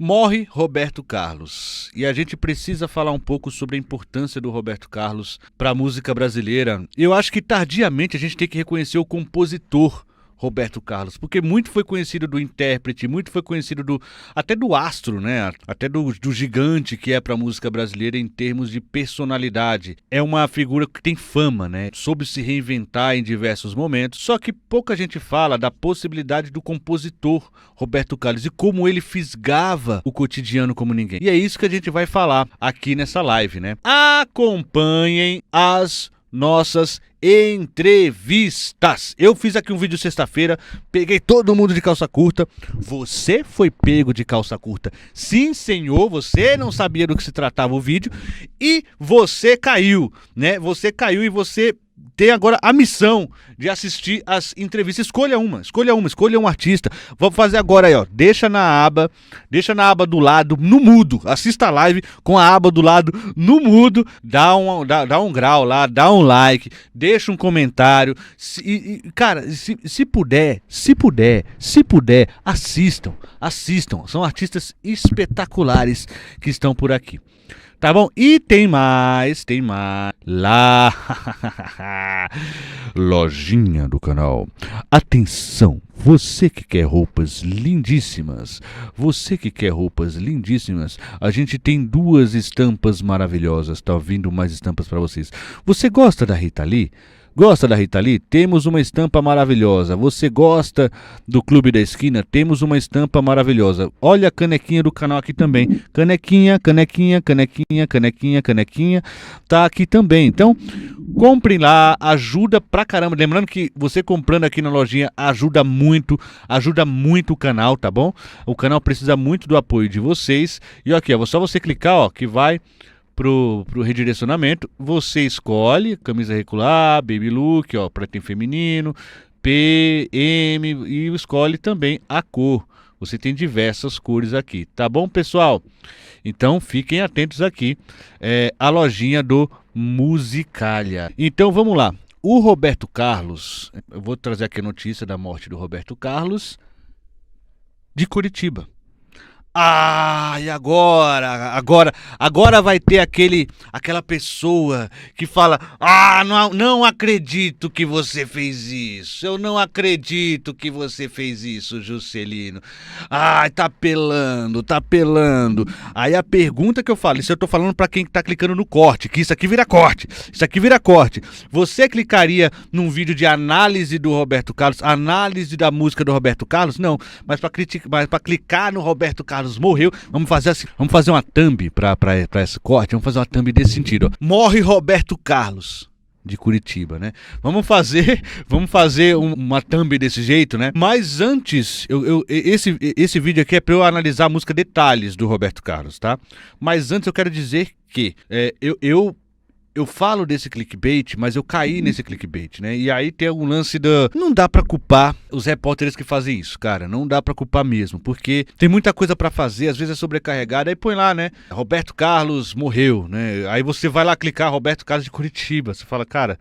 Morre Roberto Carlos, e a gente precisa falar um pouco sobre a importância do Roberto Carlos para a música brasileira. Eu acho que tardiamente a gente tem que reconhecer o compositor Roberto Carlos, porque muito foi conhecido do intérprete, muito foi conhecido até do astro, né? Até do gigante que é para a música brasileira em termos de personalidade. É uma figura que tem fama, né? Soube se reinventar em diversos momentos, só que pouca gente fala da possibilidade do compositor Roberto Carlos e como ele fisgava o cotidiano como ninguém. E é isso que a gente vai falar aqui nessa live, né? Acompanhem as nossas entrevistas. Eu fiz aqui um vídeo sexta-feira, peguei todo mundo de calça curta. Você foi pego de calça curta? Sim, senhor, você não sabia do que se tratava o vídeo e você caiu, né? Você caiu e você tem agora a missão de assistir as entrevistas. Escolha um artista. Vamos fazer agora aí, ó. Deixa na aba do lado, no mudo. Assista a live com a aba do lado no mudo. Dá um grau lá, dá um like, deixa um comentário. Cara, se puder, assistam. São artistas espetaculares que estão por aqui. Tá bom? E tem mais. Lá. Lojinha do canal. Atenção, você que quer roupas lindíssimas. A gente tem duas estampas maravilhosas. Tá vindo mais estampas pra vocês. Você gosta da Rita Lee? Temos uma estampa maravilhosa. Você gosta do Clube da Esquina? Temos uma estampa maravilhosa. Olha a canequinha do canal aqui também. Canequinha. Tá aqui também. Então, comprem lá, ajuda pra caramba. Lembrando que você comprando aqui na lojinha ajuda muito o canal, tá bom? O canal precisa muito do apoio de vocês. E aqui, ó, só você clicar, ó, que vai pro redirecionamento. Você escolhe camisa regular, baby look, ó, preto e feminino, P, M, e escolhe também a cor. Você tem diversas cores aqui, tá bom, pessoal? Então fiquem atentos aqui, a lojinha do Musicalia. Então vamos lá. O Roberto Carlos, eu vou trazer aqui a notícia da morte do Roberto Carlos de Curitiba. E agora vai ter aquela pessoa que fala: não acredito que você fez isso. Eu não acredito que você fez isso, Juscelino. Tá apelando. Aí a pergunta que eu falo, isso eu tô falando pra quem tá clicando no corte, que isso aqui vira corte. Você clicaria num vídeo de análise do Roberto Carlos, análise da música do Roberto Carlos? Não, mas pra clicar no Roberto Carlos morreu, vamos fazer uma thumb pra esse corte, vamos fazer uma thumb desse sentido, ó. Morre Roberto Carlos de Curitiba, né? Vamos fazer uma thumb desse jeito, né? Mas antes, esse vídeo aqui é pra eu analisar a música Detalhes do Roberto Carlos, tá? Mas antes eu quero dizer que eu falo desse clickbait, mas eu caí nesse clickbait, né? E aí tem algum lance não dá pra culpar os repórteres que fazem isso, cara. Não dá pra culpar mesmo, porque tem muita coisa pra fazer, às vezes é sobrecarregado, aí põe lá, né? Roberto Carlos morreu, né? Aí você vai lá clicar Roberto Carlos de Curitiba. Você fala, cara,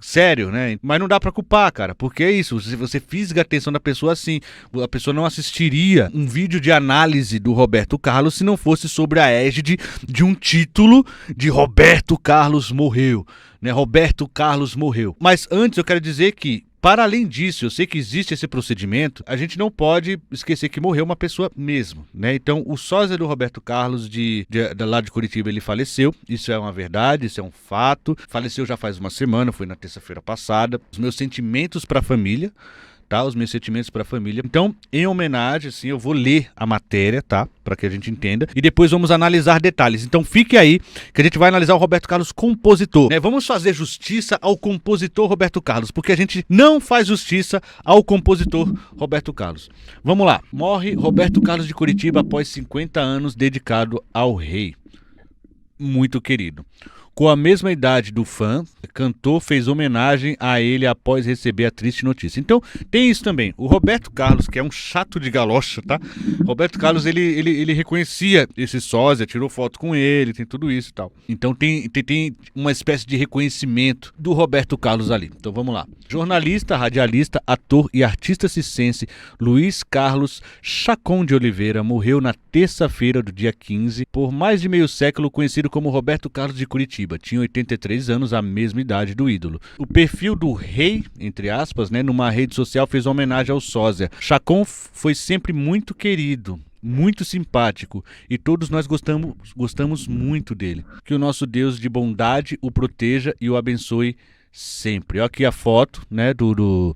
sério, né? Mas não dá pra culpar, cara, porque é isso, se você fisga a atenção da pessoa assim, a pessoa não assistiria um vídeo de análise do Roberto Carlos se não fosse sobre a égide de um título de Roberto Carlos morreu, né? Roberto Carlos morreu. Mas antes eu quero dizer que, para além disso, eu sei que existe esse procedimento, a gente não pode esquecer que morreu uma pessoa mesmo, né? Então, o sósia do Roberto Carlos, lá de Curitiba, ele faleceu. Isso é uma verdade, isso é um fato. Faleceu já faz uma semana, foi na terça-feira passada. Os meus sentimentos para a família, tá? Então, em homenagem, assim, eu vou ler a matéria, tá? Para que a gente entenda. E depois vamos analisar detalhes. Então, fique aí, que a gente vai analisar o Roberto Carlos compositor, né? Vamos fazer justiça ao compositor Roberto Carlos, porque a gente não faz justiça ao compositor Roberto Carlos. Vamos lá. Morre Roberto Carlos de Curitiba após 50 anos dedicado ao rei. Muito querido. com a mesma idade do fã, cantor, fez homenagem a ele após receber a triste notícia. Então, tem isso também. O Roberto Carlos, que é um chato de galocha, tá? Roberto Carlos, ele reconhecia esse sósia, tirou foto com ele, tem tudo isso e tal. Então, tem uma espécie de reconhecimento do Roberto Carlos ali. Então, vamos lá. Jornalista, radialista, ator e artista circense Luiz Carlos Chacon de Oliveira morreu na terça-feira do dia 15, por mais de meio século conhecido como Roberto Carlos de Curitiba. Tinha 83 anos, a mesma idade do ídolo. O perfil do rei, entre aspas, né, numa rede social fez homenagem ao sósia. Chacon foi sempre muito querido, muito simpático, e todos nós gostamos muito dele. Que o nosso Deus de bondade o proteja e o abençoe sempre. Olha aqui a foto, né, do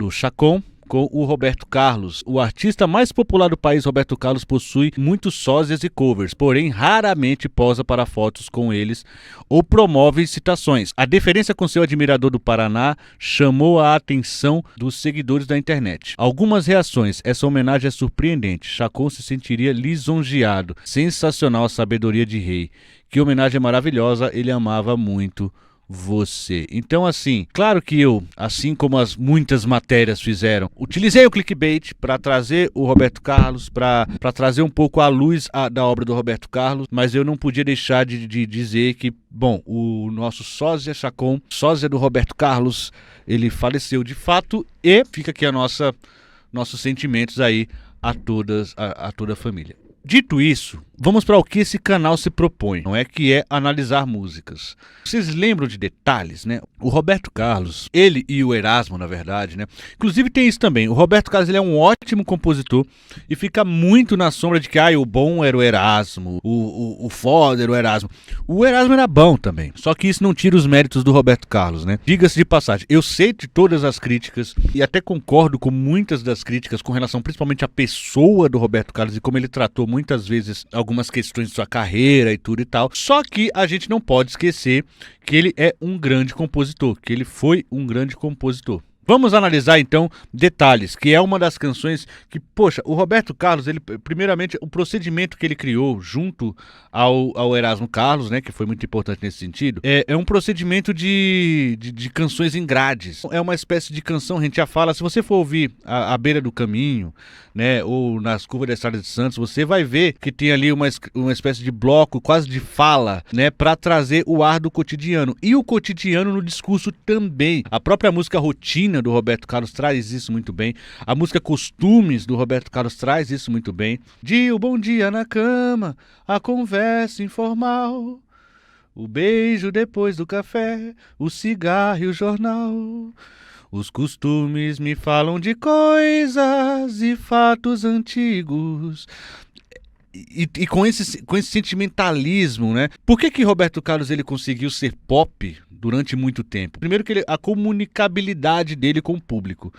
Chacon com o Roberto Carlos. O artista mais popular do país, Roberto Carlos, possui muitos sósias e covers, porém raramente posa para fotos com eles ou promove citações. A deferência com seu admirador do Paraná chamou a atenção dos seguidores da internet. Algumas reações: essa homenagem é surpreendente. Chacon se sentiria lisonjeado. Sensacional a sabedoria de rei. Que homenagem maravilhosa, ele amava muito você. Então, assim, claro que eu, assim como as muitas matérias fizeram, utilizei o clickbait para trazer o Roberto Carlos, para trazer um pouco à luz da obra do Roberto Carlos, mas eu não podia deixar de dizer que, bom, o nosso sósia Chacon, sósia do Roberto Carlos, ele faleceu de fato, e fica aqui nossos sentimentos aí a toda a família. Dito isso, vamos para o que esse canal se propõe, não é, que é analisar músicas. Vocês lembram de detalhes, né? O Roberto Carlos, ele e o Erasmo, na verdade, né? Inclusive tem isso também. O Roberto Carlos, ele é um ótimo compositor e fica muito na sombra de que o bom era o Erasmo, o foda era o Erasmo. O Erasmo era bom também, só que isso não tira os méritos do Roberto Carlos, né? Diga-se de passagem, eu sei de todas as críticas e até concordo com muitas das críticas com relação principalmente à pessoa do Roberto Carlos e como ele tratou muitas vezes algumas questões de sua carreira e tudo e tal. Só que a gente não pode esquecer que ele é um grande compositor, que ele foi um grande compositor. Vamos analisar então Detalhes, que é uma das canções que, poxa, o Roberto Carlos, ele, primeiramente, o procedimento que ele criou junto ao Erasmo Carlos, né, que foi muito importante nesse sentido, é um procedimento de canções em grades. É uma espécie de canção, a gente já fala, se você for ouvir à beira do caminho, né, ou nas curvas da Estrada de Santos, você vai ver que tem ali uma espécie de bloco, quase de fala, né, para trazer o ar do cotidiano. E o cotidiano no discurso também. A própria música Rotina do Roberto Carlos traz isso muito bem. A música Costumes do Roberto Carlos traz isso muito bem. O bom dia na cama, a conversa informal, o beijo depois do café, o cigarro e o jornal. Os costumes me falam de coisas e fatos antigos. E com esse sentimentalismo, né? Por que Roberto Carlos ele conseguiu ser pop durante muito tempo? Primeiro que a comunicabilidade dele com o público,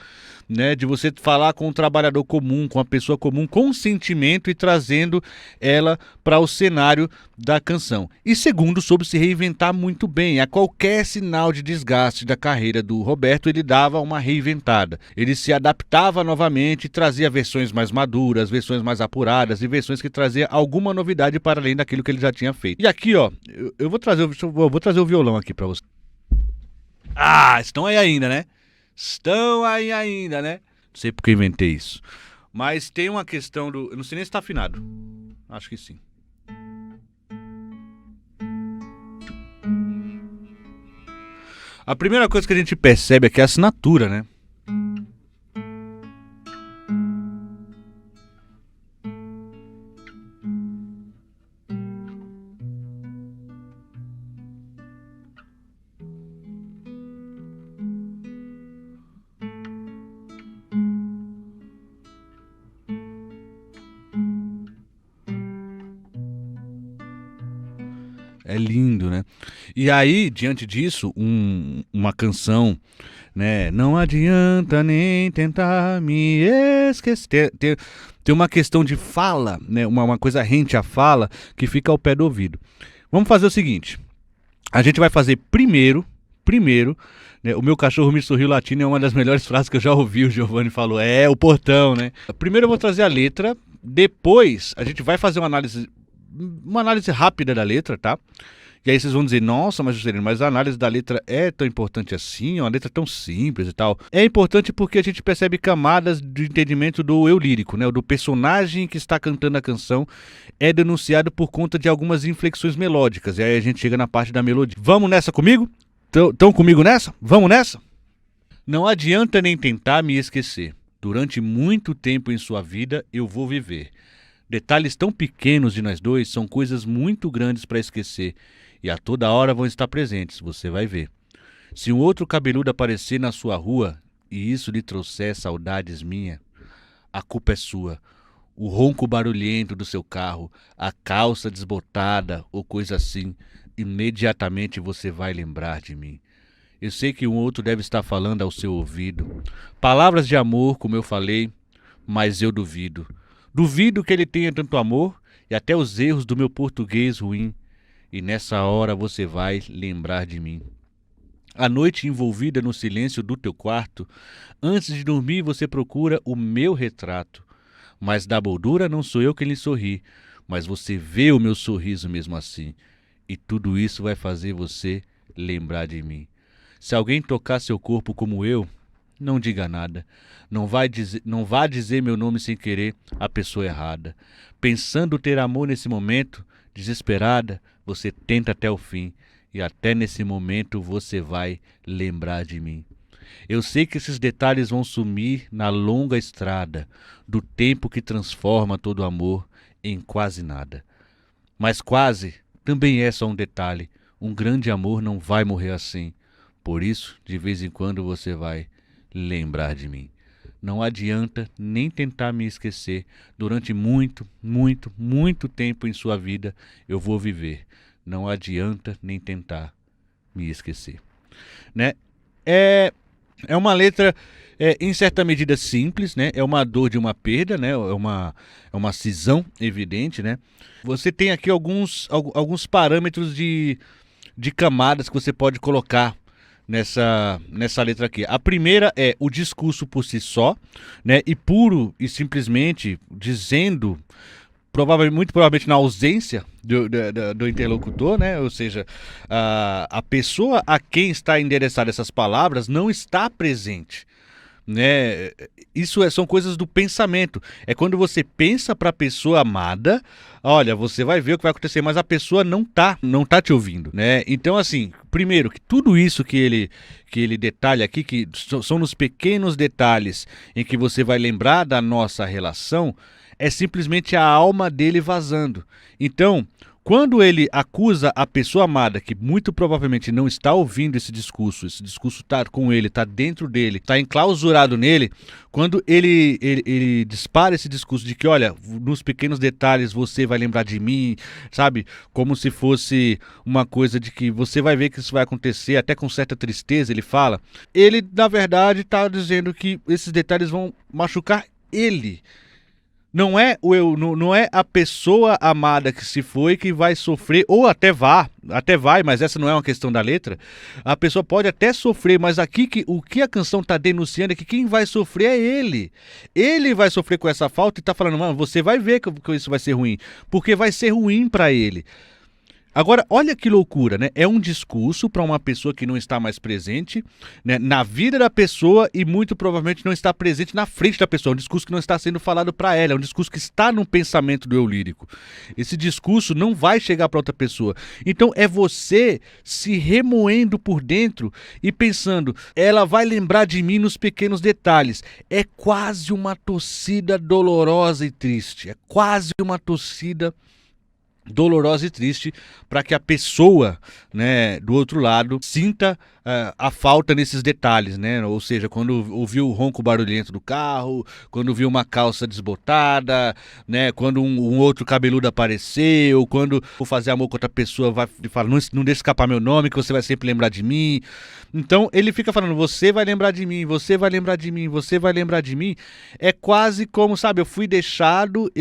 né? De você falar com um trabalhador comum, com uma pessoa comum, com sentimento e trazendo ela para o cenário da canção. E segundo, soube se reinventar muito bem. A qualquer sinal de desgaste da carreira do Roberto, ele dava uma reinventada. Ele se adaptava novamente e trazia versões mais maduras, versões mais apuradas e versões que trazia alguma novidade para além daquilo que ele já tinha feito. E aqui, ó, eu vou trazer o violão aqui para você. Estão aí ainda, né? Estão aí ainda, né? Não sei porque eu inventei isso. Mas tem uma questão do... Eu não sei nem se tá afinado. Acho que sim. A primeira coisa que a gente percebe aqui é a assinatura, né? É lindo, né? E aí, diante disso, uma canção, né? Não adianta nem tentar me esquecer. Tem uma questão de fala, né? Uma coisa rente à fala que fica ao pé do ouvido. Vamos fazer o seguinte. A gente vai fazer primeiro, né? O meu cachorro me sorriu latino é uma das melhores frases que eu já ouvi, o Giovanni falou. É, o portão, né? Primeiro eu vou trazer a letra, depois a gente vai fazer uma análise rápida da letra, tá? E aí vocês vão dizer, nossa, mas Juscelino, mas a análise da letra é tão importante assim, é uma letra tão simples e tal. É importante porque a gente percebe camadas de entendimento do eu lírico, né? Do personagem que está cantando a canção é denunciado por conta de algumas inflexões melódicas. E aí a gente chega na parte da melodia. Vamos nessa comigo? Tão comigo nessa? Vamos nessa? Não adianta nem tentar me esquecer. Durante muito tempo em sua vida eu vou viver. Detalhes tão pequenos de nós dois são coisas muito grandes para esquecer. E a toda hora vão estar presentes, você vai ver. Se um outro cabeludo aparecer na sua rua e isso lhe trouxer saudades minha, a culpa é sua. O ronco barulhento do seu carro, a calça desbotada ou coisa assim, imediatamente você vai lembrar de mim. Eu sei que um outro deve estar falando ao seu ouvido. Palavras de amor, como eu falei, mas eu duvido. Duvido que ele tenha tanto amor e até os erros do meu português ruim. E nessa hora você vai lembrar de mim. À noite envolvida no silêncio do teu quarto, antes de dormir você procura o meu retrato. Mas da moldura não sou eu quem lhe sorri, mas você vê o meu sorriso mesmo assim. E tudo isso vai fazer você lembrar de mim. Se alguém tocar seu corpo como eu, não diga nada. Não vá dizer meu nome sem querer a pessoa errada. Pensando ter amor nesse momento, desesperada, você tenta até o fim. E até nesse momento você vai lembrar de mim. Eu sei que esses detalhes vão sumir na longa estrada do tempo que transforma todo amor em quase nada. Mas quase também é só um detalhe. Um grande amor não vai morrer assim. Por isso, de vez em quando você vai lembrar de mim. Não adianta nem tentar me esquecer. Durante muito, muito, muito tempo em sua vida eu vou viver. Não adianta nem tentar me esquecer. Né? É uma letra, em certa medida, simples, né? É uma dor de uma perda, né? É uma cisão evidente, né? Você tem aqui alguns parâmetros de camadas que você pode colocar nessa letra aqui. A primeira é o discurso por si só, né? E puro e simplesmente dizendo, muito provavelmente na ausência do interlocutor, né? Ou seja, a pessoa a quem está endereçada essas palavras não está presente, né? Isso são coisas do pensamento. É quando você pensa para a pessoa amada, olha, você vai ver o que vai acontecer, mas a pessoa não tá te ouvindo, né? Então, assim, primeiro que tudo isso que ele detalha aqui, que são nos pequenos detalhes em que você vai lembrar da nossa relação, é simplesmente a alma dele vazando. Então, quando ele acusa a pessoa amada, que muito provavelmente não está ouvindo esse discurso está com ele, está dentro dele, está enclausurado nele, quando ele dispara esse discurso de que, olha, nos pequenos detalhes você vai lembrar de mim, sabe? Como se fosse uma coisa de que você vai ver que isso vai acontecer, até com certa tristeza, ele fala. Ele, na verdade, está dizendo que esses detalhes vão machucar ele. Não é a pessoa amada que se foi que vai sofrer, ou até vai, mas essa não é uma questão da letra. A pessoa pode até sofrer, mas aqui o que a canção está denunciando é que quem vai sofrer é ele. Ele vai sofrer com essa falta e está falando, mano, você vai ver que isso vai ser ruim, porque vai ser ruim para ele. Agora, olha que loucura, né? É um discurso para uma pessoa que não está mais presente, né, na vida da pessoa e muito provavelmente não está presente na frente da pessoa. É um discurso que não está sendo falado para ela, é um discurso que está no pensamento do eu lírico. Esse discurso não vai chegar para outra pessoa. Então é você se remoendo por dentro e pensando, ela vai lembrar de mim nos pequenos detalhes. É quase uma tossida dolorosa e triste. É quase uma tossida dolorosa e triste para que a pessoa, né, do outro lado sinta a falta nesses detalhes, né? Ou seja, quando ouviu o ronco barulhento do carro, quando viu uma calça desbotada, né? Quando um outro cabeludo apareceu, quando for fazer amor com outra pessoa vai falar, não deixe escapar meu nome que você vai sempre lembrar de mim. Então ele fica falando, você vai lembrar de mim, você vai lembrar de mim, você vai lembrar de mim. É quase como, sabe, eu fui deixado,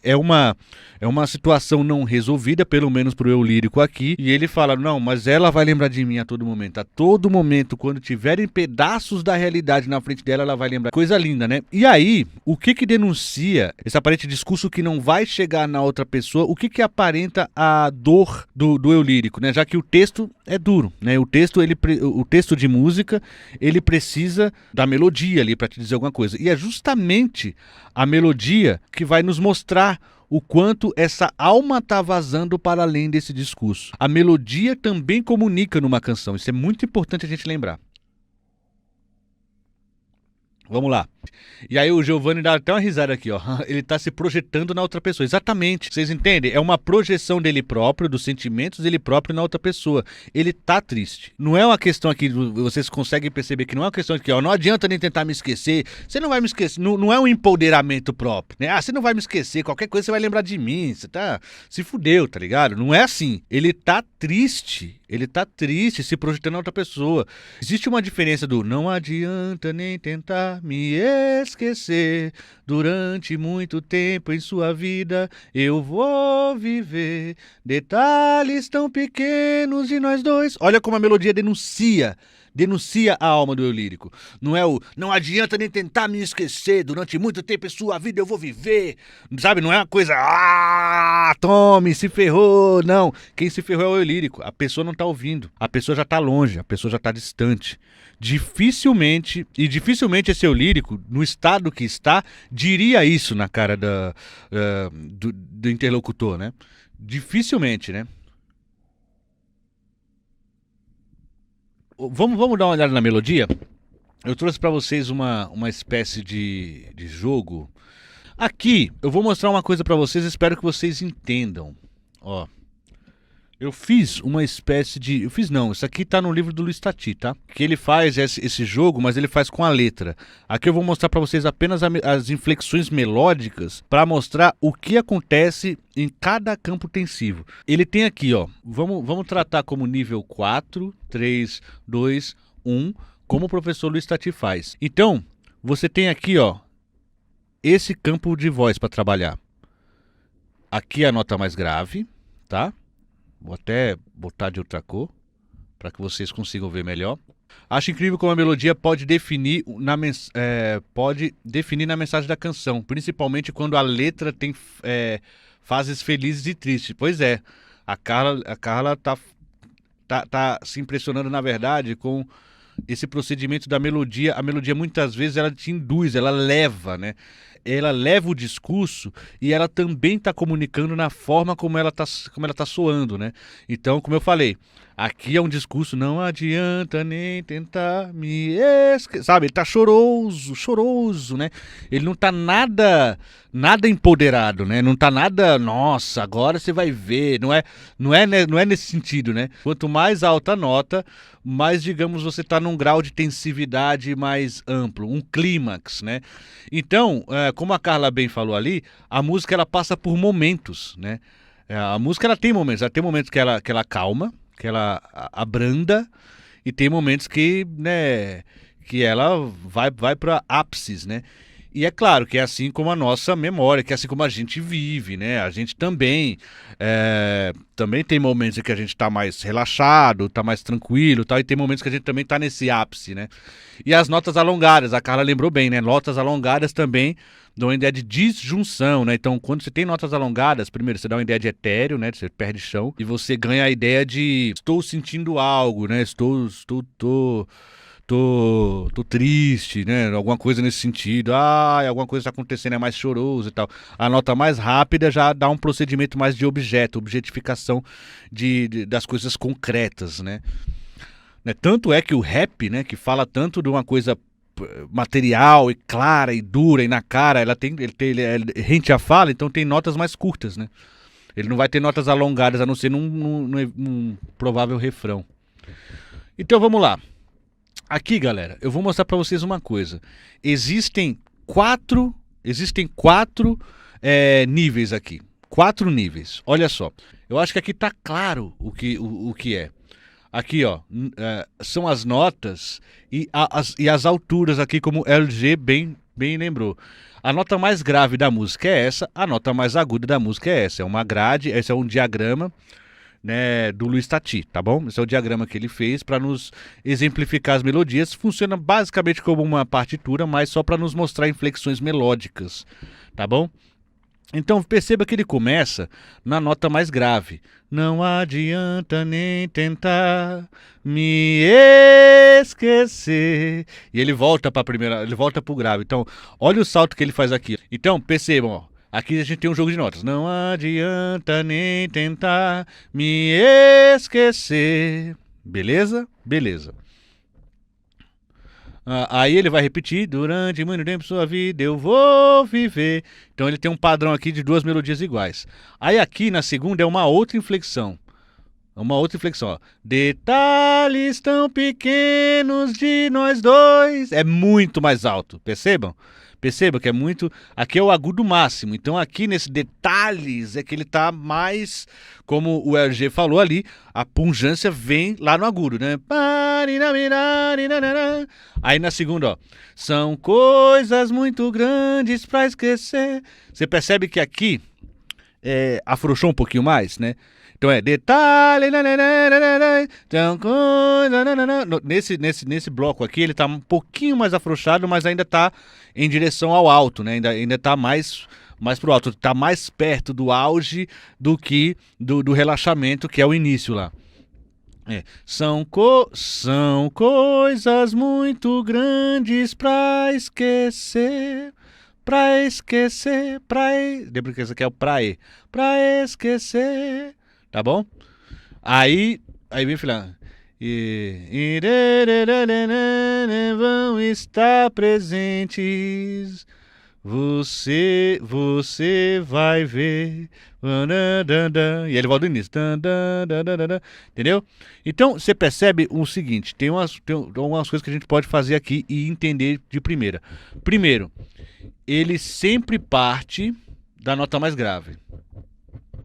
é uma situação não resolvida, resolvida, pelo menos pro eu lírico aqui, e ele fala, não, mas ela vai lembrar de mim a todo momento, quando tiverem pedaços da realidade na frente dela, ela vai lembrar. Coisa linda, né? E aí, o que denuncia esse aparente discurso que não vai chegar na outra pessoa, o que aparenta a dor do eu lírico, né? Já que o texto é duro, né? O texto de música, ele precisa da melodia ali para te dizer alguma coisa. E é justamente a melodia que vai nos mostrar o quanto essa alma está vazando para além desse discurso. A melodia também comunica numa canção, isso é muito importante a gente lembrar. Vamos lá. E aí o Giovanni dá até uma risada aqui, ó. Ele tá se projetando na outra pessoa. Exatamente. Vocês entendem? É uma projeção dele próprio, dos sentimentos dele próprio na outra pessoa. Ele tá triste. Não é uma questão aqui, vocês conseguem perceber que não é uma questão aqui, ó. Não adianta nem tentar me esquecer. Você não vai me esquecer. Não é um empoderamento próprio, né? Ah, você não vai me esquecer. Qualquer coisa você vai lembrar de mim. Você tá... se fudeu, tá ligado? Não é assim. Ele tá triste. Ele tá triste, se projetando na outra pessoa. Existe uma diferença do não adianta nem tentar me esquecer. Durante muito tempo em sua vida eu vou viver detalhes tão pequenos de nós dois. Olha como a melodia denuncia a alma do eu lírico. Não é o não adianta nem tentar me esquecer, durante muito tempo em sua vida eu vou viver. Sabe, não é uma coisa, tome, se ferrou. Não, quem se ferrou é o eu lírico. A pessoa não tá ouvindo, a pessoa já tá longe, a pessoa já tá distante. Dificilmente esse eu lírico, no estado que está, diria isso na cara do interlocutor, né? Dificilmente, né? Vamos dar uma olhada na melodia? Eu trouxe para vocês uma espécie de jogo. Aqui eu vou mostrar uma coisa para vocês, espero que vocês entendam. Ó, eu fiz uma espécie de... isso aqui tá no livro do Luiz Tati, tá? Que ele faz esse jogo, mas ele faz com a letra. Aqui eu vou mostrar pra vocês apenas as inflexões melódicas pra mostrar o que acontece em cada campo tensivo. Ele tem aqui, ó, vamos tratar como nível 4, 3, 2, 1, como o professor Luiz Tati faz. Então, você tem aqui, ó, esse campo de voz pra trabalhar. Aqui é a nota mais grave, tá? Vou até botar de outra cor, para que vocês consigam ver melhor. Acho incrível como a melodia pode definir na mensagem da canção, principalmente quando a letra tem fases felizes e tristes. Pois é, a Carla tá se impressionando, na verdade, com esse procedimento da melodia. A melodia muitas vezes ela te induz, ela leva, né? Ela leva o discurso e ela também está comunicando na forma como ela tá soando, né? Então, como eu falei, aqui é um discurso, não adianta nem tentar me esquecer, sabe? Ele tá choroso, né? Ele não tá nada empoderado, né? Não tá nada, nossa, agora você vai ver, não é nesse sentido, né? Quanto mais alta a nota, mais, digamos, você tá num grau de tensividade mais amplo, um clímax, né? Então, como a Carla bem falou ali, a música ela passa por momentos, né? A música ela tem momentos que ela calma, que ela abranda, e tem momentos que, né, que ela vai para ápices, né? E é claro que é assim como a nossa memória, que é assim como a gente vive, né? A gente também tem momentos em que a gente tá mais relaxado, tá mais tranquilo, tal, e tem momentos que a gente também tá nesse ápice, né? E as notas alongadas, a Carla lembrou bem, né? Notas alongadas também dão uma ideia de disjunção, né? Então, quando você tem notas alongadas, primeiro você dá uma ideia de etéreo, né? Você perde chão, e você ganha a ideia de estou sentindo algo, né? Tô triste, né? Alguma coisa nesse sentido. Alguma coisa está acontecendo, é mais choroso e tal. A nota mais rápida já dá um procedimento mais de objetificação das coisas concretas, né? Tanto é que o rap, né, que fala tanto de uma coisa material e clara e dura e na cara, ele é rente à fala, então tem notas mais curtas, né? Ele não vai ter notas alongadas, a não ser num provável refrão. Então vamos lá. Aqui, galera, eu vou mostrar pra vocês uma coisa. Existem quatro níveis aqui. 4 níveis. Olha só. Eu acho que aqui tá claro o que é. Aqui, ó, são as notas e as alturas aqui, como o LG bem bem lembrou. A nota mais grave da música é essa, a nota mais aguda da música é essa. É uma grade, esse é um diagrama, né, do Luiz Tati, tá bom? Esse é o diagrama que ele fez para nos exemplificar as melodias. Funciona basicamente como uma partitura, mas só para nos mostrar inflexões melódicas, tá bom? Então perceba que ele começa na nota mais grave. Não adianta nem tentar me esquecer. E ele volta para a primeira, ele volta para o grave. Então, olha o salto que ele faz aqui. Então, percebam, ó. Aqui a gente tem um jogo de notas. Não adianta nem tentar me esquecer. Beleza? Beleza. Aí ele vai repetir, durante muito tempo sua vida eu vou viver. Então ele tem um padrão aqui de duas melodias iguais. Aí aqui na segunda é uma outra inflexão. Uma outra inflexão, ó. Detalhes tão pequenos de nós dois. É muito mais alto, percebam? Perceba que é muito. Aqui é o agudo máximo. Então, aqui nesse detalhes é que ele tá mais. Como o LG falou ali, a pungência vem lá no agudo, né? Aí na segunda, ó. São coisas muito grandes pra esquecer. Você percebe que aqui afrouxou um pouquinho mais, né? Então é detalhe. Nesse bloco aqui ele tá um pouquinho mais afrouxado, mas ainda tá em direção ao alto, né? Ainda tá mais pro alto, tá mais perto do auge do que do relaxamento, que é o início lá. São coisas muito grandes pra esquecer. Pra esquecer, lembra que esse aqui é o praê. Pra esquecer, tá bom? Aí vem filhão. E vão estar presentes. Você vai ver. E ele volta do início. Entendeu? Então você percebe o seguinte: tem algumas coisas que a gente pode fazer aqui e entender de primeira. Primeiro, ele sempre parte da nota mais grave.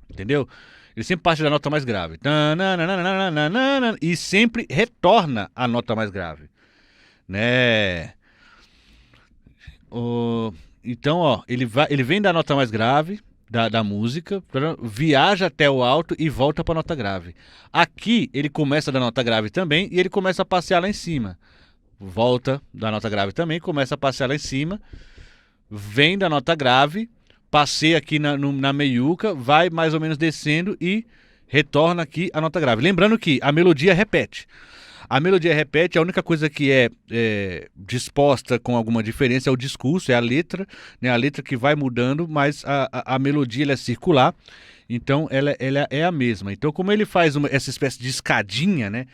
Entendeu? Ele sempre parte da nota mais grave. E sempre retorna à nota mais grave. Né? Então, ó, ele vem da nota mais grave da música, viaja até o alto e volta para a nota grave. Aqui ele começa da nota grave também e ele começa a passear lá em cima. Volta da nota grave também, começa a passear lá em cima. Vem da nota grave, passeia aqui na meiuca, vai mais ou menos descendo e retorna aqui a nota grave. Lembrando que a melodia repete. A melodia repete, a única coisa que é disposta com alguma diferença é o discurso, é a letra, né? A letra que vai mudando, mas a melodia ela é circular, então ela é a mesma. Então, como ele faz essa espécie de escadinha, né?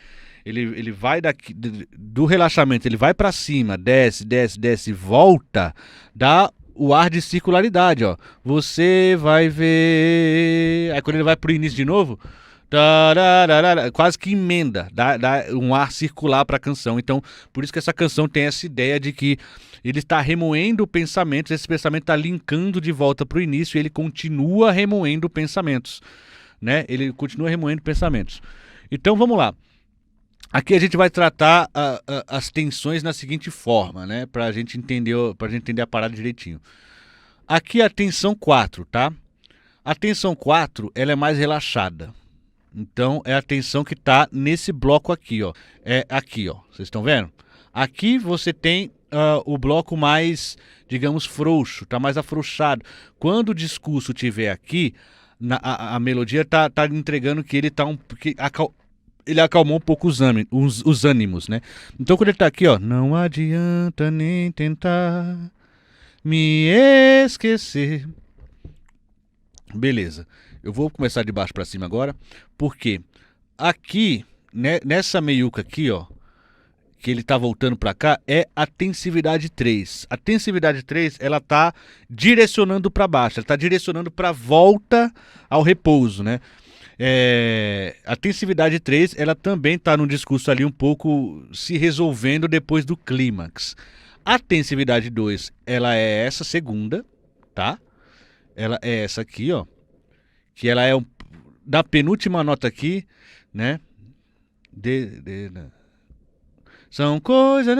Ele vai daqui, do relaxamento, ele vai para cima, desce, volta, dá o ar de circularidade, ó. Você vai ver. Aí quando ele vai pro início de novo, quase que emenda, dá um ar circular para a canção. Então, por isso que essa canção tem essa ideia de que ele está remoendo pensamentos, esse pensamento está linkando de volta para o início e ele continua remoendo pensamentos, né? Ele continua remoendo pensamentos. Então, vamos lá. Aqui a gente vai tratar as tensões na seguinte forma, né? Pra gente entender a parada direitinho. Aqui a tensão 4, tá? A tensão 4, ela é mais relaxada. Então é a tensão que tá nesse bloco aqui, ó. É aqui, ó. Vocês estão vendo? Aqui você tem o bloco mais, digamos, frouxo, tá mais afrouxado. Quando o discurso tiver aqui, a melodia tá entregando que ele tá ele acalmou um pouco os ânimos, né? Então quando ele tá aqui, ó, não adianta nem tentar me esquecer. Beleza. Eu vou começar de baixo pra cima agora, porque aqui, né, nessa meiuca aqui, ó, que ele tá voltando pra cá, é a tensividade 3. A tensividade 3, ela tá direcionando pra baixo, ela tá direcionando pra volta ao repouso, né? A tensividade 3, ela também está num discurso ali um pouco se resolvendo depois do clímax. A tensividade 2, ela é essa segunda, tá? Ela é essa aqui, ó. Que ela é da penúltima nota aqui, né? São coisas...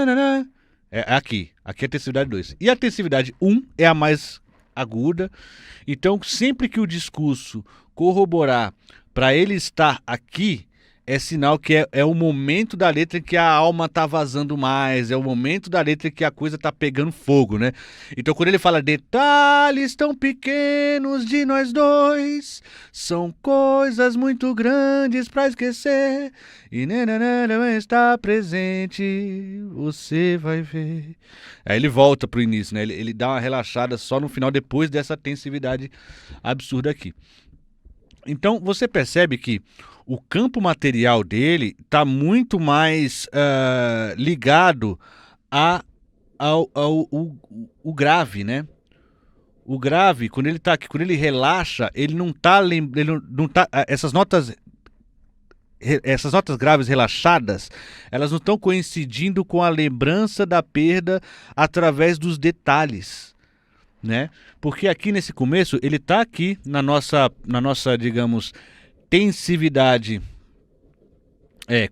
Aqui é a tensividade 2. E a tensividade 1 é a mais aguda. Então, sempre que o discurso corroborar para ele estar aqui, é sinal que é o momento da letra em que a alma tá vazando mais, é o momento da letra em que a coisa tá pegando fogo, né? Então quando ele fala detalhes tão pequenos de nós dois, são coisas muito grandes pra esquecer, e nananana está presente, você vai ver. Aí ele volta pro início, né? Ele dá uma relaxada só no final, depois dessa tensividade absurda aqui. Então você percebe que o campo material dele está muito mais ligado ao grave, né? O grave, quando ele tá aqui, quando ele relaxa, ele não tá essas notas graves relaxadas, elas não estão coincidindo com a lembrança da perda através dos detalhes, né? Porque aqui nesse começo, ele tá aqui na nossa, digamos, tensividade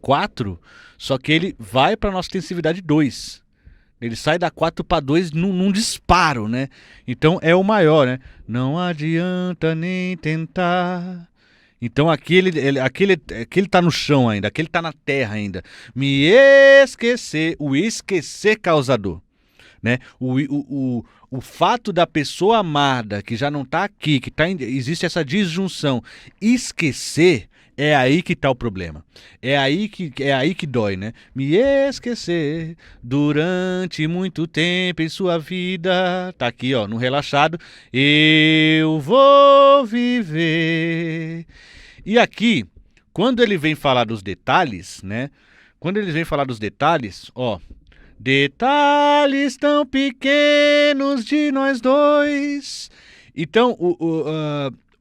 4, só que ele vai para nossa tensividade 2. Ele sai da 4 para 2 num disparo, né? Então é o maior, né? Não adianta nem tentar. Então aqui ele tá no chão ainda, aqui ele tá na terra ainda. Me esquecer, o esquecer causador, né? O fato da pessoa amada que já não tá aqui, existe essa disjunção, esquecer, é aí que tá o problema. É aí que dói, né? Me esquecer durante muito tempo em sua vida. Tá aqui, ó, no relaxado. Eu vou viver. E aqui, quando ele vem falar dos detalhes, né? Quando eles vêm falar dos detalhes, ó, detalhes tão pequenos de nós dois. Então,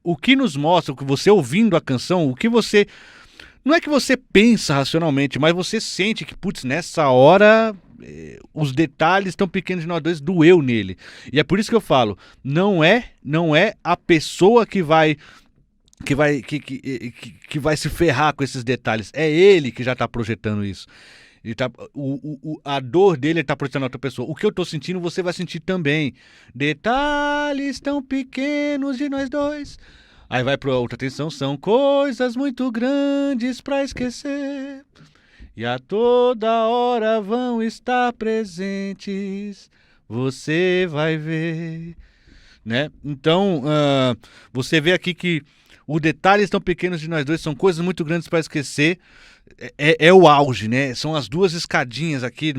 o que nos mostra, o que você ouvindo a canção, o que você... Não é que você pensa racionalmente, mas você sente que, putz, nessa hora os detalhes tão pequenos de nós dois doeu nele. E é por isso que eu falo, não é a pessoa que vai se ferrar com esses detalhes. É ele que já está projetando isso. Ele tá, a dor dele está projetando a outra pessoa. O que eu estou sentindo, você vai sentir também. Detalhes tão pequenos de nós dois. Aí vai para outra atenção. São coisas muito grandes para esquecer. E a toda hora vão estar presentes. Você vai ver. Né? Então, você vê aqui que os detalhes tão pequenos de nós dois são coisas muito grandes para esquecer. É o auge, né? São as duas escadinhas aqui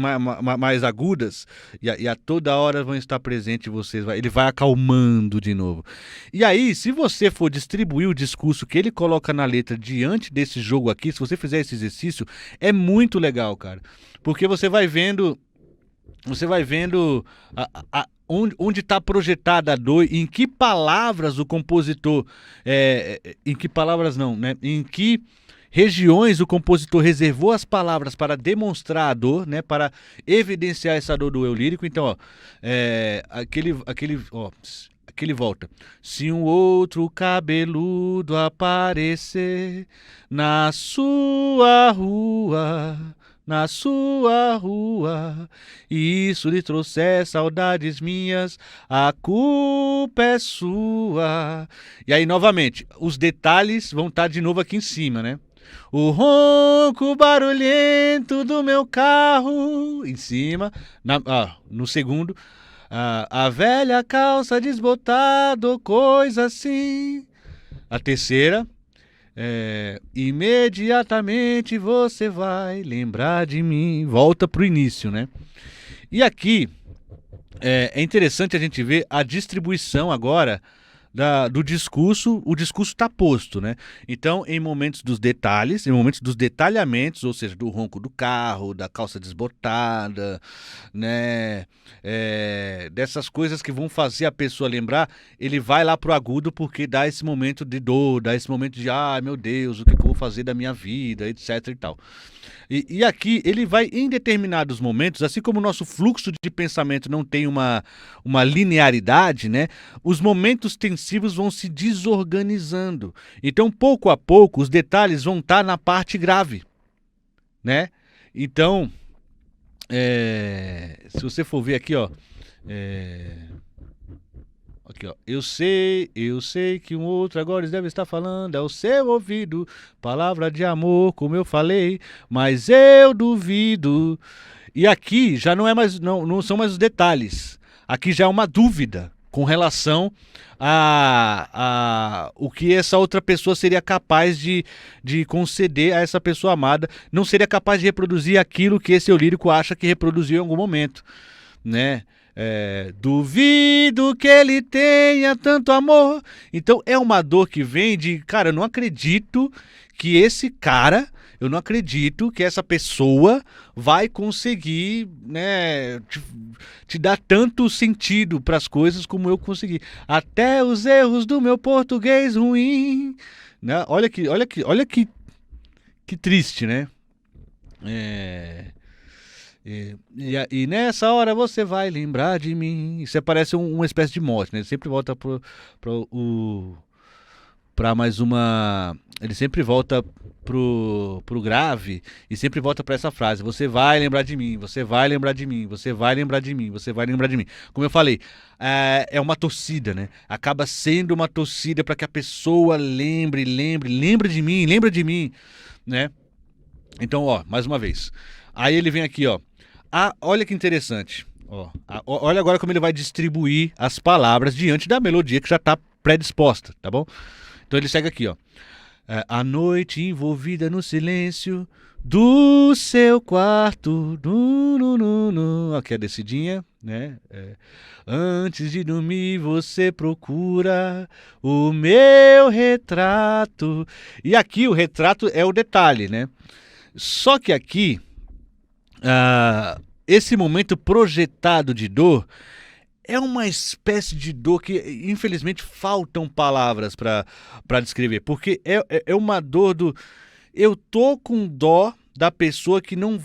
mais agudas e a toda hora vão estar presentes vocês. Ele vai acalmando de novo. E aí, se você for distribuir o discurso que ele coloca na letra diante desse jogo aqui, se você fizer esse exercício, é muito legal, cara. Porque você vai vendo onde está projetada a dor, em que palavras o compositor, em que palavras não, né? Em que regiões o compositor reservou as palavras para demonstrar a dor, né? Para evidenciar essa dor do eu lírico. Então, ó, aquele volta. Se um outro cabeludo aparecer na sua rua, e isso lhe trouxer saudades minhas, a culpa é sua. E aí, novamente, os detalhes vão estar de novo aqui em cima, né? O ronco barulhento do meu carro, em cima, no segundo, a velha calça desbotada, coisa assim. A terceira, imediatamente você vai lembrar de mim. Volta pro início, né? E aqui é interessante a gente ver a distribuição agora do discurso. O discurso está posto, né? Então, em momentos dos detalhes, em momentos dos detalhamentos, ou seja, do ronco do carro, da calça desbotada, né? Dessas coisas que vão fazer a pessoa lembrar, ele vai lá pro agudo porque dá esse momento de dor, dá esse momento de, ai meu Deus, o que eu vou fazer da minha vida, etc e tal. E aqui ele vai em determinados momentos, assim como o nosso fluxo de pensamento não tem uma linearidade, né? Os momentos tensivos vão se desorganizando. Então, pouco a pouco, os detalhes vão estar na parte grave, né? Então, Se você for ver aqui, ó. é, Aqui, ó. Eu sei que um outro agora deve estar falando ao seu ouvido, palavra de amor, como eu falei, mas eu duvido. E aqui já não é mais, não são mais os detalhes. Aqui já é uma dúvida com relação a o que essa outra pessoa seria capaz de conceder a essa pessoa amada. Não seria capaz de reproduzir aquilo que esse eu lírico acha que reproduziu em algum momento, né? Duvido que ele tenha tanto amor. Então é uma dor que vem de, cara, eu não acredito que esse cara, eu não acredito que essa pessoa vai conseguir, né, te dar tanto sentido para as coisas como eu consegui. Até os erros do meu português ruim, né? Que triste, né? É, e nessa hora você vai lembrar de mim. Isso parece uma espécie de morte, né? Ele sempre volta pra mais uma. Ele sempre volta pro grave e sempre volta pra essa frase: Você vai lembrar de mim, você vai lembrar de mim, você vai lembrar de mim, você vai lembrar de mim. Como eu falei, é uma torcida, né? Acaba sendo uma torcida para que a pessoa lembra de mim, né? Então, ó, mais uma vez. Aí ele vem aqui, ó. Olha que interessante. Ó, olha agora como ele vai distribuir as palavras diante da melodia que já está predisposta, tá bom? Então ele segue aqui, ó. A noite envolvida no silêncio do seu quarto. Aqui é a descidinha, né? Antes de dormir você procura o meu retrato. E aqui o retrato é o detalhe, né? Só que aqui, esse momento projetado de dor é uma espécie de dor que, infelizmente, faltam palavras para descrever. Porque é uma dor do... Eu tô com dó da pessoa que não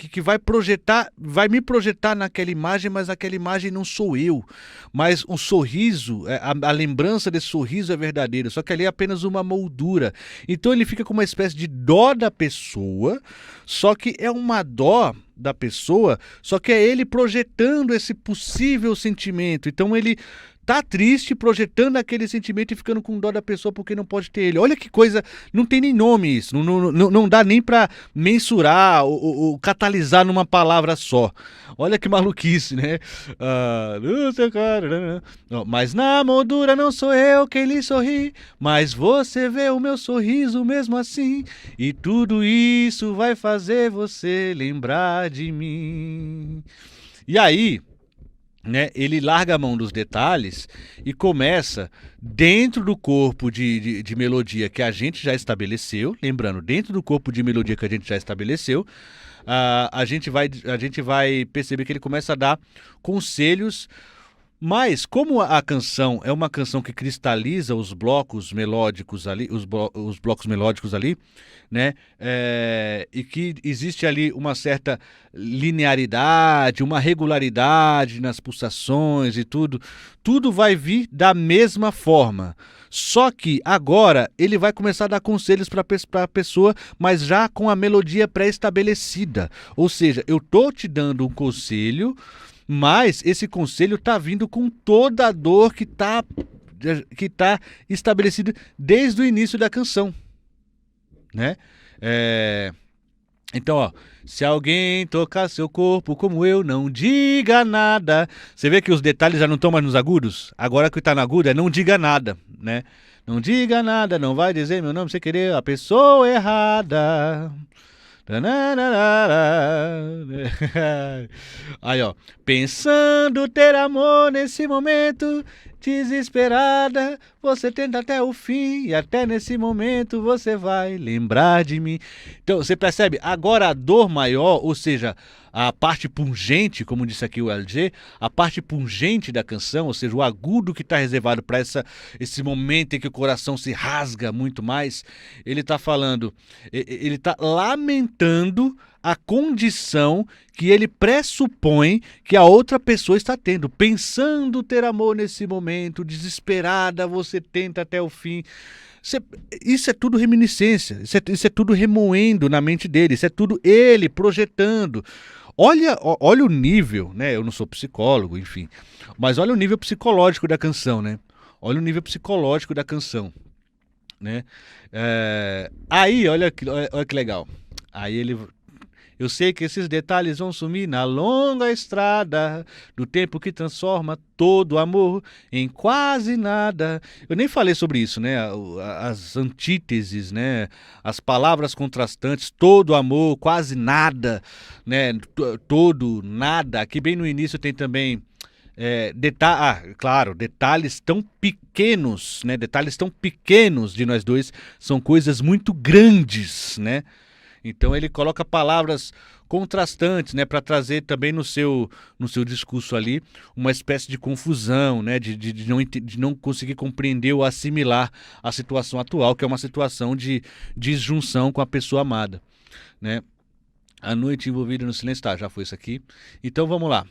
que vai projetar, vai me projetar naquela imagem, mas aquela imagem não sou eu. Mas o sorriso, a lembrança desse sorriso é verdadeira, só que ali é apenas uma moldura. Então ele fica com uma espécie de dó da pessoa, só que é uma dó da pessoa, só que é ele projetando esse possível sentimento. Então ele tá triste, projetando aquele sentimento e ficando com dó da pessoa porque não pode ter ele. Olha que coisa, não tem nem nome isso, não dá nem pra mensurar ou catalisar numa palavra só. Olha que maluquice, né? No seu cara, mas na moldura não sou eu quem lhe sorri, mas você vê o meu sorriso mesmo assim, e tudo isso vai fazer você lembrar de mim. E aí, né, ele larga a mão dos detalhes e começa dentro do corpo de melodia que a gente já estabeleceu. Lembrando, dentro do corpo de melodia que a gente já estabeleceu, a gente vai perceber que ele começa a dar conselhos. Mas como a canção é uma canção que cristaliza os blocos melódicos ali, os blocos melódicos ali, né? E que existe ali uma certa linearidade, uma regularidade nas pulsações e tudo vai vir da mesma forma. Só que agora ele vai começar a dar conselhos para a pessoa, mas já com a melodia pré-estabelecida. Ou seja, eu tô te dando um conselho, mas esse conselho tá vindo com toda a dor que tá estabelecido desde o início da canção, né? Então, ó, se alguém tocar seu corpo como eu, não diga nada. Você vê que os detalhes já não estão mais nos agudos? Agora que tá no agudo é não diga nada, né? Não diga nada, não vai dizer meu nome sem querer a pessoa errada. Aí, ó. Pensando ter amor nesse momento, desesperada, você tenta até o fim, e até nesse momento você vai lembrar de mim. Então, você percebe? Agora a dor maior, ou seja, a parte pungente, como disse aqui o LG, a parte pungente da canção, ou seja, o agudo que está reservado para esse momento em que o coração se rasga muito mais, ele está falando, ele está lamentando a condição que ele pressupõe que a outra pessoa está tendo, pensando ter amor nesse momento, desesperada, você tenta até o fim. Isso é tudo reminiscência, isso é tudo remoendo na mente dele, isso é tudo ele projetando. Olha o nível, né? Eu não sou psicólogo, enfim. Mas olha o nível psicológico da canção, né? Olha o nível psicológico da canção, né? Aí, olha que legal. Aí ele. Eu sei que esses detalhes vão sumir na longa estrada do tempo que transforma todo amor em quase nada. Eu nem falei sobre isso, né? As antíteses, né? As palavras contrastantes, todo amor, quase nada, né? Todo, nada. Aqui bem no início tem também claro, detalhes tão pequenos, né? Detalhes tão pequenos de nós dois são coisas muito grandes, né? Então ele coloca palavras contrastantes, né, para trazer também no seu discurso ali uma espécie de confusão, né, de não conseguir compreender ou assimilar a situação atual, que é uma situação de disjunção com a pessoa amada, né? A noite envolvida no silêncio, tá, já foi isso aqui. Então vamos lá.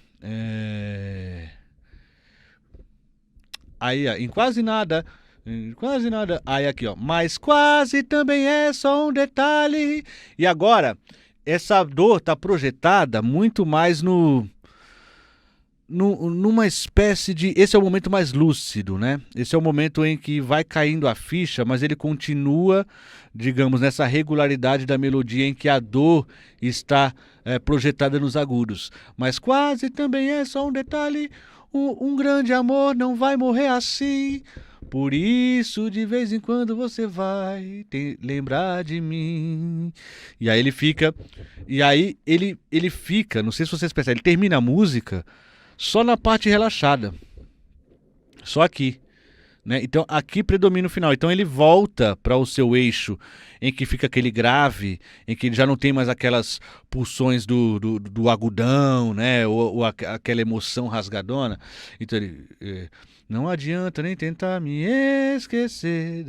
Aí, ó, em quase nada. Quase nada. Aí aqui, ó. Mas quase também é só um detalhe. E agora, essa dor tá projetada muito mais numa espécie de. Esse é o momento mais lúcido, né? Esse é o momento em que vai caindo a ficha, mas ele continua, digamos, nessa regularidade da melodia em que a dor está projetada nos agudos. Mas quase também é só um detalhe. Um grande amor não vai morrer assim. Por isso, de vez em quando você vai lembrar de mim. E aí ele fica. E aí ele fica. Não sei se vocês percebem, ele termina a música só na parte relaxada. Só aqui. Né? Então aqui predomina o final. Então ele volta para o seu eixo em que fica aquele grave, em que ele já não tem mais aquelas pulsões do agudão, né? Ou aquela emoção rasgadona. Então ele. Não adianta nem tentar me esquecer.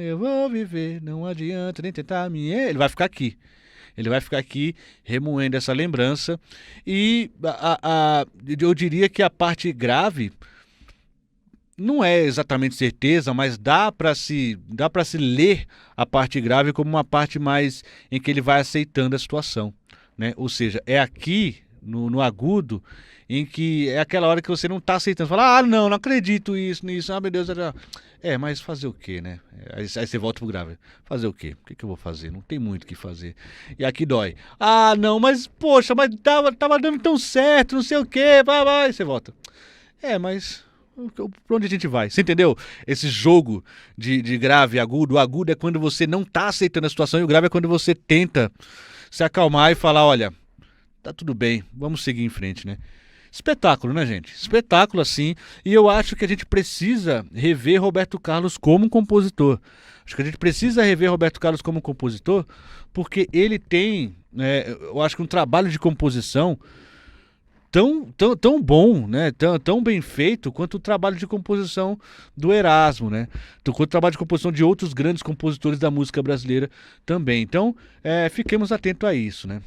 Eu vou viver. Não adianta nem tentar me. Ele vai ficar aqui. Ele vai ficar aqui remoendo essa lembrança. E eu diria que a parte grave não é exatamente certeza, mas dá para se ler a parte grave como uma parte mais em que ele vai aceitando a situação, né? Ou seja, é aqui no agudo em que é aquela hora que você não está aceitando, fala, não acredito nisso, meu Deus, mas fazer o quê, né? Aí você volta pro grave, fazer o quê? O que eu vou fazer? Não tem muito o que fazer. E aqui dói. Não, mas poxa, mas tava dando tão certo, não sei o quê, vai, você volta. Mas pra onde a gente vai? Você entendeu? Esse jogo de grave e agudo. O agudo é quando você não tá aceitando a situação e o grave é quando você tenta se acalmar e falar, olha, tá tudo bem, vamos seguir em frente, né? Espetáculo, né, gente? Espetáculo, assim. E eu acho que a gente precisa rever Roberto Carlos como compositor. Acho que a gente precisa rever Roberto Carlos como compositor porque ele tem, eu acho que um trabalho de composição tão bom, né? Tão bem feito quanto o trabalho de composição do Erasmo, né? Quanto o trabalho de composição de outros grandes compositores da música brasileira também. Então, fiquemos atentos a isso, né?